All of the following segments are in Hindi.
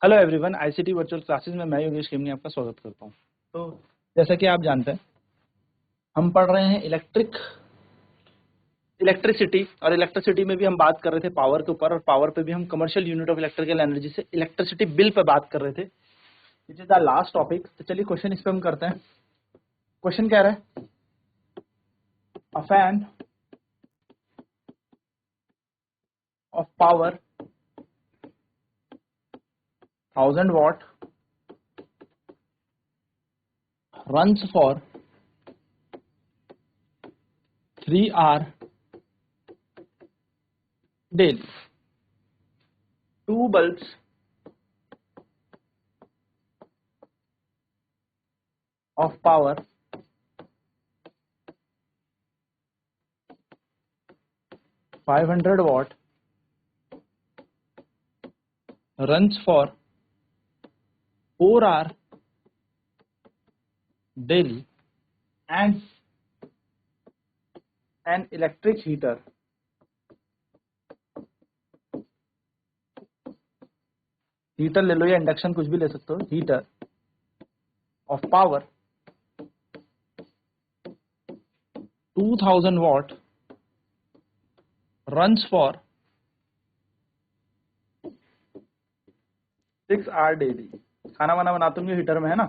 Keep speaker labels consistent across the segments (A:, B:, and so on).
A: Hello everyone, ICT virtual classes में मैं योगेश खेमनी आपका स्वागत करता हूं। तो जैसा कि आप जानते हैं, हम पढ़ रहे हैं इलेक्ट्रिसिटी, और इलेक्ट्रिसिटी में भी हम बात कर रहे थे पावर के ऊपर, और पावर पे भी हम commercial unit of electrical energy से इलेक्ट्रिसिटी बिल पे बात कर रहे थे। It is the last topic. तो चलिए क्वेश्चन इस पे हम करते हैं। क्वेश्चन कह रहा है, a fan of power 1000 watt runs for 3 hours daily. Two bulbs of power 500 watt runs for 4 hours daily, and an electric heater ले लो या इंडक्शन, कुछ भी ले सकते हो। Heater of power 2000 watt runs for 6 hours daily। खाना वाना बनाते होंगे हीटर में, है ना।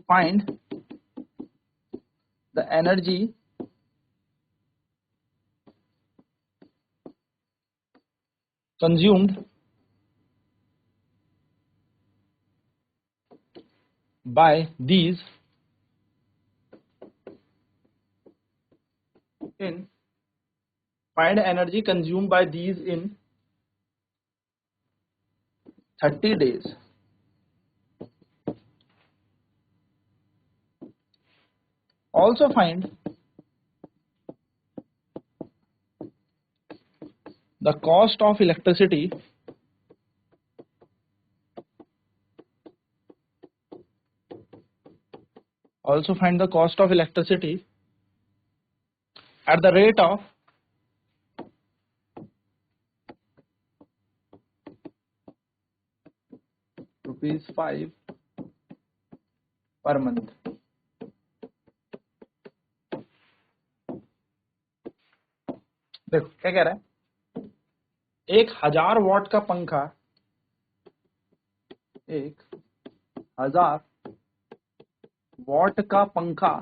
A: Find the energy consumed by these in find energy consumed by these in 30 days। Also find the cost of electricity at the rate of ₹5 per month। देखो क्या कह रहा है, 1000 वॉट का पंखा 1000 वॉट का पंखा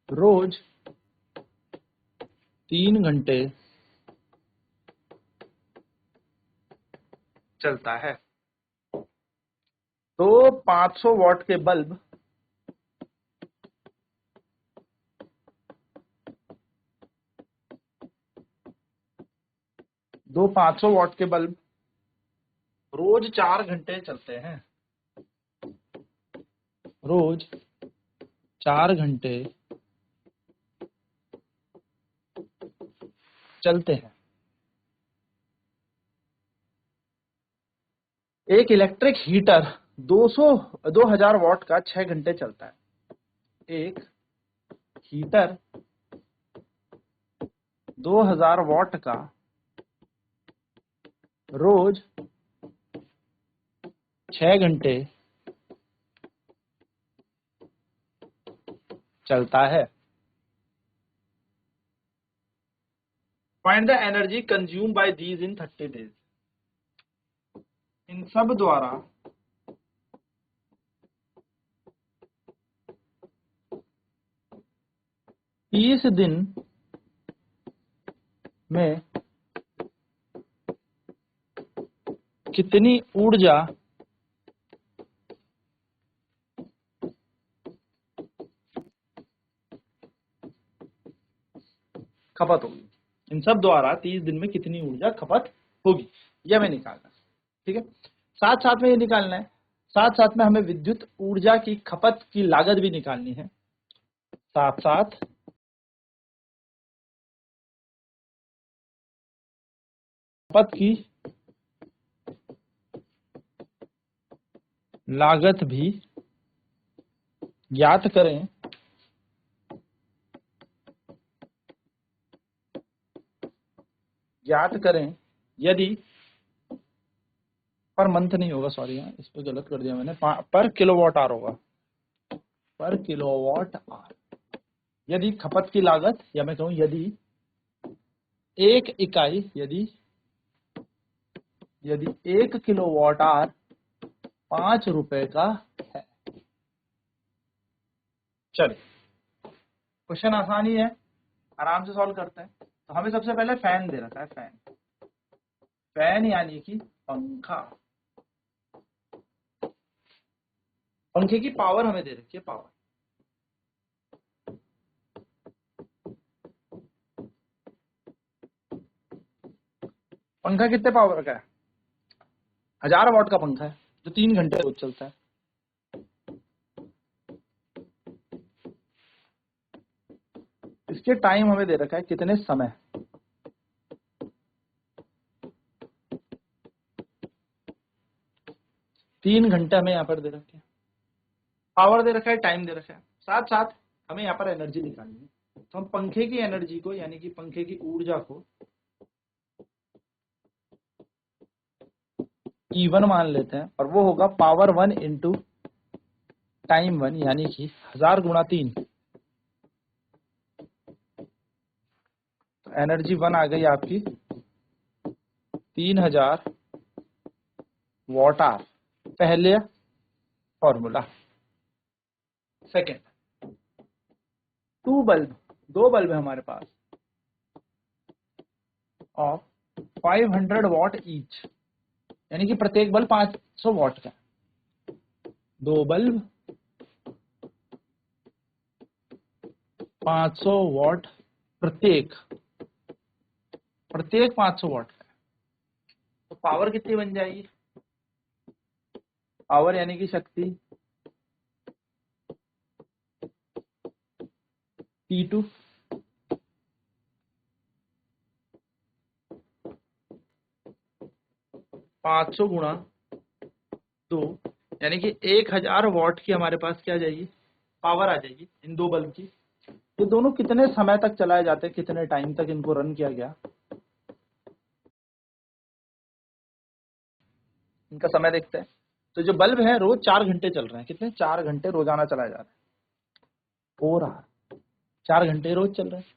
A: रोज 3 घंटे चलता है। तो 500 वॉट के बल्ब दो 500 वॉट के बल्ब रोज 4 घंटे चलते हैं। रोज 4 घंटे चलते हैं। एक इलेक्ट्रिक हीटर 2000 वॉट का 6 घंटे चलता है। एक हीटर 2000 वॉट का रोज 6 घंटे चलता है। Find the energy consume by these in 30 days. इन सब द्वारा तीस दिन में कितनी ऊर्जा खपत होगी। इन सब द्वारा 30 दिन में कितनी ऊर्जा खपत होगी, यह हमें निकालना है। ठीक है, साथ साथ में ये निकालना है, साथ साथ में हमें विद्युत ऊर्जा की खपत की लागत भी निकालनी है। साथ साथ खपत की लागत भी ज्ञात करें। यदि पर मंथ नहीं होगा, सॉरी इस पे गलत कर दिया मैंने, पर किलोवाट आवर होगा, पर किलोवाट आवर। यदि खपत की लागत, या मैं कहूं यदि एक इकाई, यदि 1 किलोवाट आवर 5 रुपए का है। चलिए क्वेश्चन आसान ही है, आराम से सॉल्व करते हैं। तो हमें सबसे पहले फैन दे रखा है, फैन यानी कि पंखा, पंखे की पावर हमें दे रखी है, पावर। पंखा कितने पावर का है? 1000 वाट का पंखा है जो 3 घंटे रोज चलता है। इसके टाइम हमें दे रखा है कितने समय, 3 घंटे हमें यहाँ पर दे रखे हैं, पावर दे रखा है, टाइम दे रखा है, साथ साथ हमें यहाँ पर एनर्जी निकालनी है। तो हम पंखे की एनर्जी को, यानी कि पंखे की ऊर्जा को E1 मान लेते हैं, और वो होगा पावर 1 इंटू टाइम 1, यानी कि 1000 गुणा 3। तो एनर्जी 1 आ गई आपकी 3000 वाट आवर, पहले फॉर्मूला। सेकेंड, 2 बल्ब, 2 बल्ब है हमारे पास ऑफ 500 वाट ईच, यानी कि प्रत्येक बल्ब 500 वाट का। 2 बल्ब 500 वाट, प्रत्येक 500 वाट का। तो पावर कितनी बन जाएगी? पावर यानी कि शक्ति P2 500 गुणा 2, यानी कि 1000 वाट की हमारे पास क्या आ जाएगी, पावर आ जाएगी इन 2 बल्ब की। ये दोनों कितने समय तक चलाए जाते हैं, कितने टाइम तक इनको रन किया गया, इनका समय देखते हैं। तो जो बल्ब है रोज 4 घंटे चल रहे हैं, कितने, 4 घंटे रोजाना चलाए जा रहे हैं, 4 आवर, 4 घंटे रोज चल रहे हैं।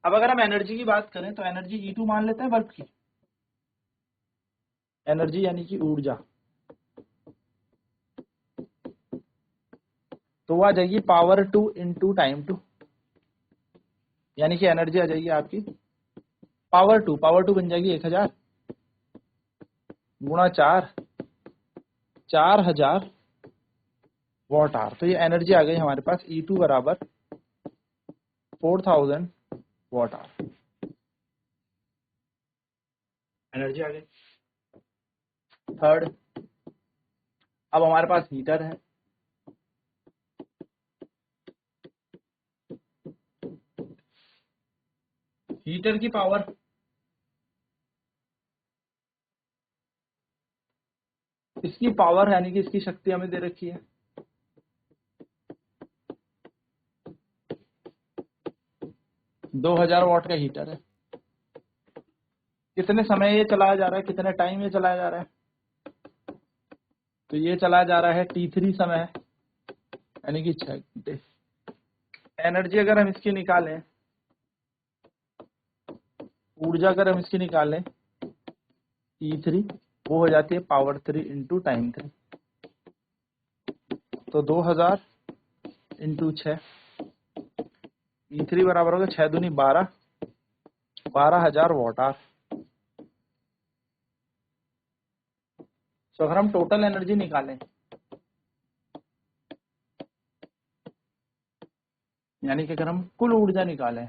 A: अब अगर हम एनर्जी की बात करें तो एनर्जी E2 मान लेते हैं बल्ब की, एनर्जी यानी कि ऊर्जा, तो वो आ जाएगी पावर 2 इंटू टाइम 2, यानी कि एनर्जी आ जाएगी आपकी पावर 2 बन जाएगी 1000 गुणा 4, 4000 वाट आवर। तो ये एनर्जी आ गई हमारे पास E2 बराबर 4000 वाट आवर, एनर्जी आ गई। थर्ड, अब हमारे पास हीटर है, हीटर की पावर इसकी पावर यानी कि इसकी शक्ति हमें दे रखी है 2000 वाट का हीटर है। कितने समय ये चलाया जा रहा है, कितने टाइम ये चलाया जा रहा है, तो ये चलाया जा रहा है T3 समय, यानी कि 6 घंटे। एनर्जी अगर हम इसकी निकालें, ऊर्जा अगर हम इसकी निकालें T3, वो हो जाती है पावर 3 इंटू टाइम 3। तो 2000 इंटू 6, T3 बराबर होगा 6 दूनी 12, 12000 वाट आवर। तो अगर हम टोटल एनर्जी निकालें, यानी कि अगर हम कुल ऊर्जा निकालें,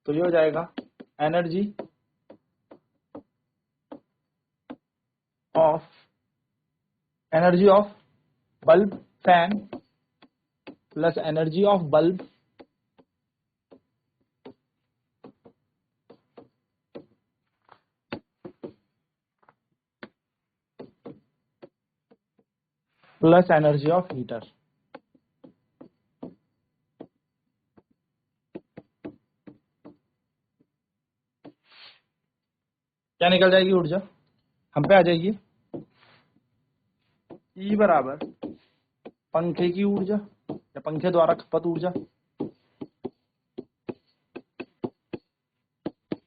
A: तो ये हो जाएगा energy of bulb fan plus energy of bulb plus energy of heater. क्या निकल जाएगी ऊर्जा, हम पे आ जाएगी E बराबर पंखे की ऊर्जा या पंखे द्वारा खपत ऊर्जा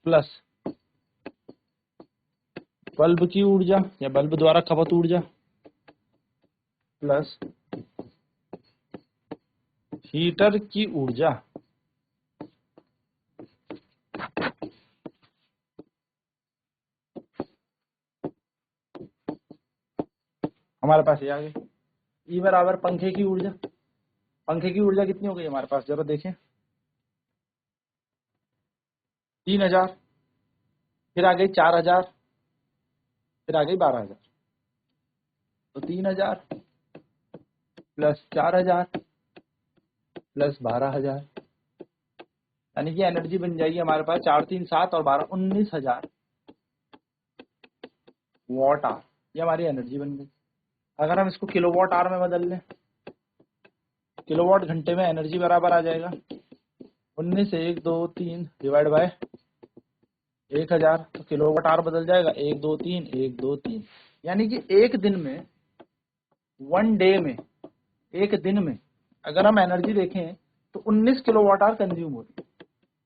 A: प्लस बल्ब की ऊर्जा या बल्ब द्वारा खपत ऊर्जा प्लस हीटर की ऊर्जा हमारे पास ये आ गई। E बराबर पंखे की ऊर्जा, पंखे की ऊर्जा कितनी हो गई हमारे पास, जरा देखें 3000, फिर आ गई 4000, फिर आ गई 12000। तो 3000 प्लस 4000 प्लस 12000 यानी कि एनर्जी बन जाएगी हमारे पास 4 3 7 और 12 19000 वॉट आवर। ये हमारी एनर्जी बन गई। अगर हम इसको किलोवाट आवर में बदल लें, किलोवाट घंटे में एनर्जी बराबर आ जाएगा 19 1 2 3 डिवाइड बाय 1000, तो किलोवाट आवर बदल जाएगा 1 2 3 1 2 3, यानी कि एक दिन में, वन डे में, एक दिन में अगर हम एनर्जी देखें तो 19 किलोवाट आवर कंज्यूम होती है,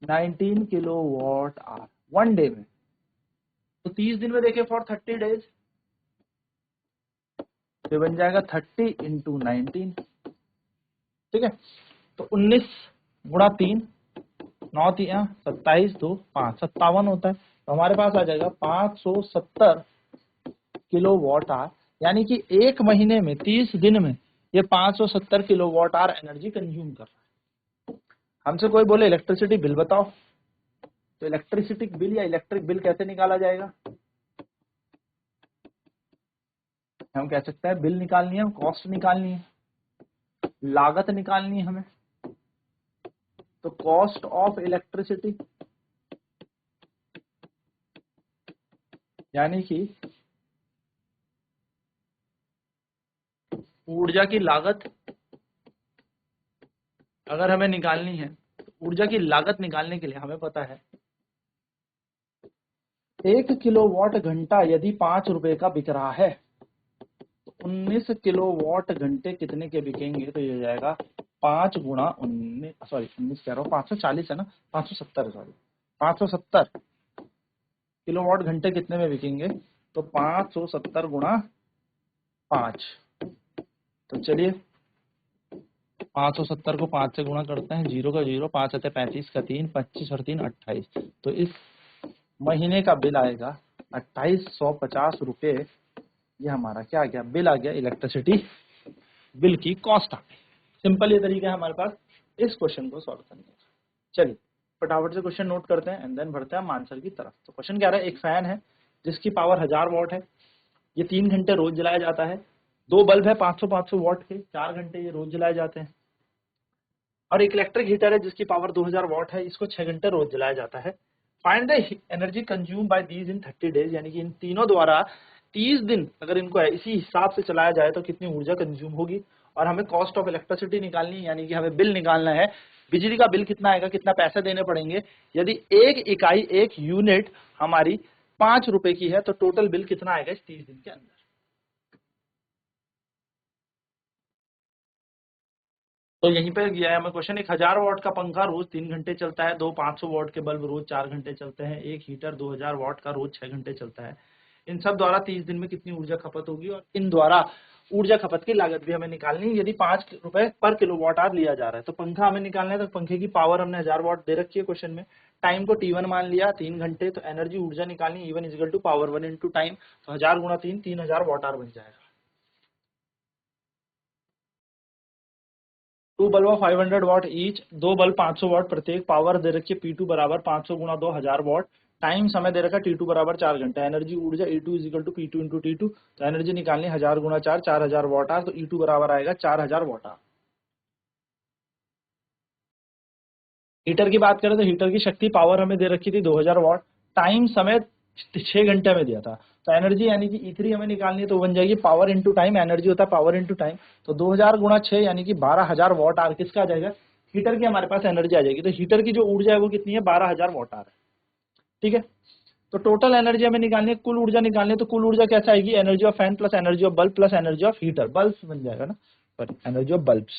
A: 19 किलोवाट आवर वन डे में। तो 30 दिन में देखें फॉर 30 डेज, तो बन जाएगा 30 इंटू 19, ठीक है। तो 19 गुणा 3, 9 3 27 2 5 57 होता है। तो हमारे पास आ जाएगा 570 किलोवाट आवर, यानी कि एक महीने में 30 दिन में ये 570 किलोवाट आवर एनर्जी कंज्यूम कर रहा है। हमसे कोई बोले इलेक्ट्रिसिटी बिल बताओ, तो इलेक्ट्रिसिटी बिल या इलेक्ट्रिक बिल कैसे निकाला जाएगा, हम कह सकते हैं बिल निकालनी है, कॉस्ट निकालनी है, लागत निकालनी है हमें। तो कॉस्ट ऑफ इलेक्ट्रिसिटी यानी कि ऊर्जा की लागत अगर हमें निकालनी है, तो ऊर्जा की लागत निकालने के लिए हमें पता है 1 किलोवाट घंटा यदि 5 रुपए का बिक रहा है, तो 19 किलोवाट घंटे कितने के बिकेंगे, तो ये हो जाएगा 5 गुणा 19, सॉरी 19 कह रहा हूँ, 540 है ना, 570 सॉरी 570 किलोवाट घंटे कितने में बिकेंगे, तो 570 गुणा 5। तो चलिए 570 को 5 से गुणा करते हैं, 0 का 0, 5 आते 35 का 3, 25 और 3 28। तो इस महीने का बिल आएगा 2850 रुपये। ये हमारा क्या आ गया, बिल आ गया, इलेक्ट्रिसिटी बिल की कॉस्ट आ गई। सिंपल ये तरीका है हमारे पास इस क्वेश्चन को सॉल्व करने का। चलिए फटाफट से क्वेश्चन नोट करते हैं एंड देन बढ़ते हैं हम आंसर की तरफ। तो क्वेश्चन क्या रहा है, एक फैन है जिसकी पावर 1000 वॉट है, ये 3 घंटे रोज जलाया जाता है। 2 बल्ब है 500 वॉट के, 4 घंटे ये रोज जलाए जाते हैं। और एक इलेक्ट्रिक हीटर है जिसकी पावर 2000 वॉट है, इसको 6 घंटे रोज जलाया जाता है। Find the energy consume by these in 30 days, यानी कि इन तीनों द्वारा 30 दिन अगर इनको इसी हिसाब से चलाया जाए तो कितनी ऊर्जा कंज्यूम होगी। और हमें कॉस्ट ऑफ इलेक्ट्रिसिटी निकालनी है, यानी कि हमें बिल निकालना है, बिजली का बिल कितना आएगा, कितना पैसे देने पड़ेंगे। यदि एक इकाई, एक यूनिट हमारी 5 रुपए की है, तो टोटल बिल कितना आएगा इस 30 दिन के अंदर। तो यहीं पे गया है हमें क्वेश्चन, 1000 वॉट का पंखा रोज 3 घंटे चलता है, 2 500 वॉट के बल्ब रोज 4 घंटे चलते हैं, एक हीटर 2000 वॉट का रोज 6 घंटे चलता है। इन सब द्वारा 30 दिन में कितनी ऊर्जा खपत होगी, और इन द्वारा ऊर्जा खपत की लागत भी हमें निकालनी है। यदि 5 रुपए पर किलोवाट आवर लिया जा रहा है, तो पंखा हमें निकालना है, तो पंखे की पावर हमने 1000 वॉट दे रखी है क्वेश्चन में, टाइम को T1 मान लिया 3 घंटे, तो एनर्जी ऊर्जा निकालनी E1 is equal to power 1 into time, तो 1000 गुणा 3 3000 वॉट आवर बन जाएगा। 2 bulb 500 what each, 2 bulb 500 what प्रत्येक, पावर दे रखी है P2 बराबर 500 गुणा 2 1000 वॉट, टाइम समय दे रखा है T2 बराबर 4 घंटे, एनर्जी ऊर्जा E2 is equal to P2 into T2, तो एनर्जी निकालनी 1000 गुणा 4 4000 वॉट आवर, तो E2 बराबर आएगा 4000 वॉट आवर। हीटर की बात करें तो हीटर की शक्ति पावर हमें दे रखी थी 2000 वॉट, टाइम समय 6 घंटे में दिया था, तो एनर्जी यानी कि E3 हमें निकालनी है, तो बन जाएगी पावर इंटू टाइम, एनर्जी होता है पावर इंटू टाइम, तो 2000 गुणा 6 यानी कि 12000 वॉट आवर किसका आ जाएगा, हीटर की हमारे पास एनर्जी आ जाएगी। तो हीटर की जो ऊर्जा है वो कितनी है, 12000 वॉट आवर है, ठीक है। तो टोटल एनर्जी हमें निकालनी है, कुल ऊर्जा निकालनी है, तो कुल ऊर्जा कैसे आएगी, energy of fan plus energy of bulb plus energy of heater, bulb बन जाएगा ना, सॉरी एनर्जी ऑफ बल्ब्स।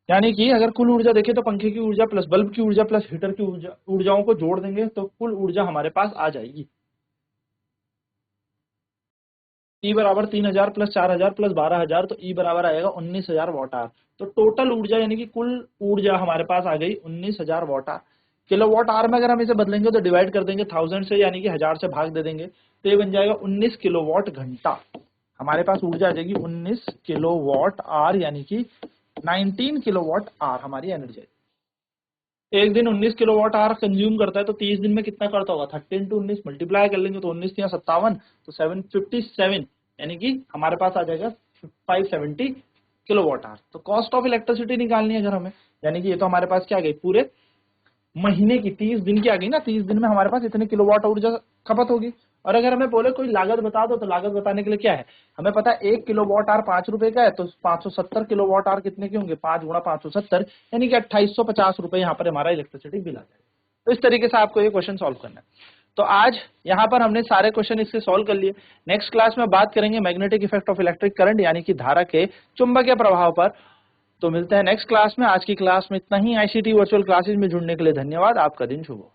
A: यानी कि अगर कुल ऊर्जा देखें तो पंखे की ऊर्जा प्लस बल्ब की ऊर्जा प्लस हीटर की ऊर्जाओं को जोड़ देंगे तो कुल ऊर्जा हमारे पास आ जाएगी। ई बराबर 3000 प्लस 4000 प्लस 12000, तो ई बराबर आएगा 19000 वाट आवर। तो टोटल ऊर्जा यानी कि कुल ऊर्जा हमारे पास आ गई 19000 watt hour. Kilo watt hour में अगर हम इसे बदलेंगे तो डिवाइड कर देंगे 1000 से, यानी कि 1000 से भाग दे देंगे, तो ये बन जाएगा 19 किलोवाट घंटा। हमारे पास ऊर्जा आ जाएगी 19 किलोवाट आवर, यानी कि 19 किलोवाट आवर हमारी एनर्जी। एक दिन 19 किलोवाट आवर कंज्यूम करता है तो 30 दिन में कितना करता होगा, 30 into 19 मल्टीप्लाई कर लेंगे तो 19 या 57, तो 757, यानी कि हमारे पास आ जाएगा 570 किलोवाट आवर। तो कॉस्ट ऑफ इलेक्ट्रिसिटी निकालनी है अगर हमें, यानी कि ये तो हमारे पास क्या आ गई, पूरे महीने की 30 दिन की आ गई ना, 30 दिन में हमारे पास इतने किलोवाट ऊर्जा खपत होगी। और अगर हमें बोले कोई लागत बता दो, तो लागत बताने के लिए क्या है, हमें पता है 1 किलोवाट आवर 5 रुपए का है, तो 570 किलोवाट आवर कितने के होंगे, 5 गुणा 570, यानी कि 2850 रुपए यहाँ पर हमारा इलेक्ट्रिसिटी बिल आ जाएगा। तो इस तरीके से आपको ये क्वेश्चन सॉल्व करना है। तो आज यहाँ पर हमने सारे क्वेश्चन इससे सॉल्व कर लिए। नेक्स्ट क्लास में बात करेंगे magnetic effect of electric current, यानी कि धारा के चुंबकीय प्रभाव पर। तो मिलते हैं नेक्स्ट क्लास में। आज की क्लास में इतना ही। आईसीटी वर्चुअल क्लासेज में जुड़ने के लिए धन्यवाद। आपका दिन शुभ हो।